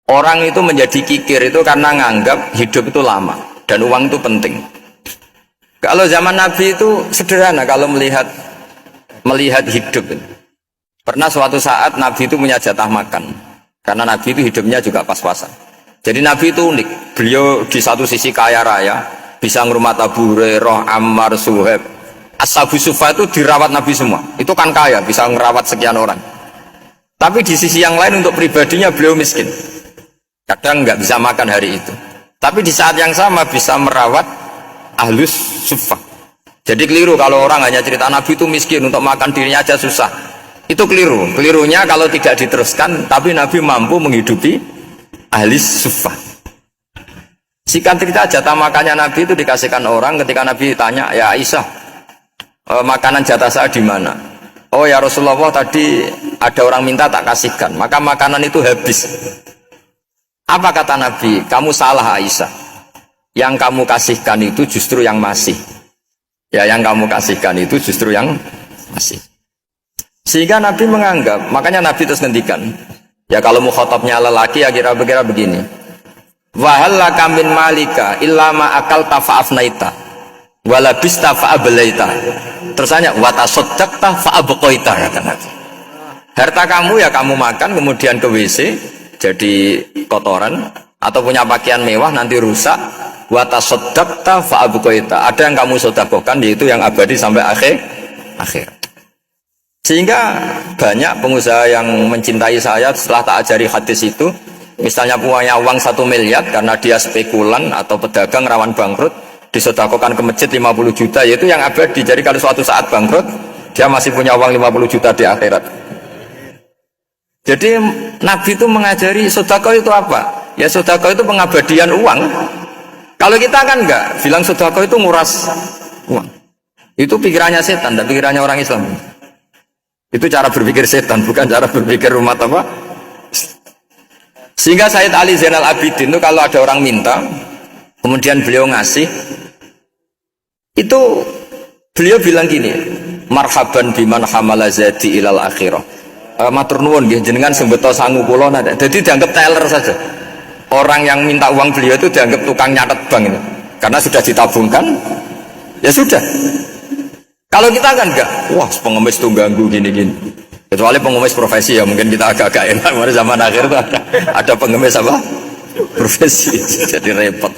Orang itu menjadi kikir itu karena nganggap hidup itu lama dan uang itu penting. Kalau zaman Nabi itu sederhana kalau melihat hidup. Pernah suatu saat Nabi itu punya jatah makan. Karena Nabi itu hidupnya juga pas-pasan. Jadi Nabi itu unik. Beliau di satu sisi kaya raya, bisa ngurmat Abu Hurairah, Ammar, Suhaib. Ashabu Sufa itu dirawat Nabi semua. Itu kan kaya, bisa ngerawat sekian orang. Tapi di sisi yang lain untuk pribadinya beliau miskin. Kadang nggak bisa makan hari itu. Tapi di saat yang sama bisa merawat ahlus suffah. Jadi keliru kalau orang hanya cerita Nabi itu miskin, untuk makan dirinya aja susah. Itu keliru. Kelirunya kalau tidak diteruskan, tapi Nabi mampu menghidupi ahlus suffah. Sikan cerita jatah makannya Nabi itu dikasihkan orang ketika Nabi tanya, ya Aisyah, makanan jatah saya di mana? Oh ya Rasulullah, tadi ada orang minta tak kasihkan, maka makanan itu habis. Apa kata Nabi? Kamu salah Aisyah. Yang kamu kasihkan itu justru yang masih. Ya, yang kamu kasihkan itu justru yang masih. Sehingga Nabi menganggap, makanya Nabi terus ngendikan. Ya kalau mukhatabnya lelaki ya kira-kira begini. Wa hal laka min malika illa ma akalta fa afnaita wa labista fa ablaita. Terus tanya wa tasaddaqta fa abqaita, kata Nabi. Harta kamu ya kamu makan kemudian ke WC jadi kotoran, atau punya pakaian mewah nanti rusak, wa tasaddaqta fa abqaita. Ada yang kamu sedekahkan yaitu yang abadi sampai akhir. Sehingga banyak pengusaha yang mencintai saya setelah tak ajari hadis itu, misalnya punya uang 1 miliar karena dia spekulan atau pedagang rawan bangkrut, disedekahkan ke masjid 50 juta, yaitu yang abadi. Jadi kalau suatu saat bangkrut, dia masih punya uang 50 juta di akhirat. Jadi Nabi itu mengajari sedekah itu apa? Ya sedekah itu pengabadian uang. Kalau kita kan enggak, bilang sedekah itu nguras uang. Itu pikirannya setan dan pikirannya orang Islam. Itu cara berpikir setan, bukan cara berpikir umat apa? Sehingga Sayyid Ali Zainal Abidin itu kalau ada orang minta, kemudian beliau ngasih, itu beliau bilang gini, marhaban biman hamala zadi ilal akhirah. Matur nuwun nggih jenengan sing beto sangu kula nada. Jadi dianggap teller saja. Orang yang minta uang beliau itu dianggap tukang nyatet bank ini. Karena sudah ditabungkan, ya sudah. Kalau kita kan enggak, wah pengemis tuh ganggu gini-gini. Kecuali pengemis profesi ya mungkin kita agak-agak enak. Pada zaman akhir itu ada pengemis apa? Profesi. Jadi repot.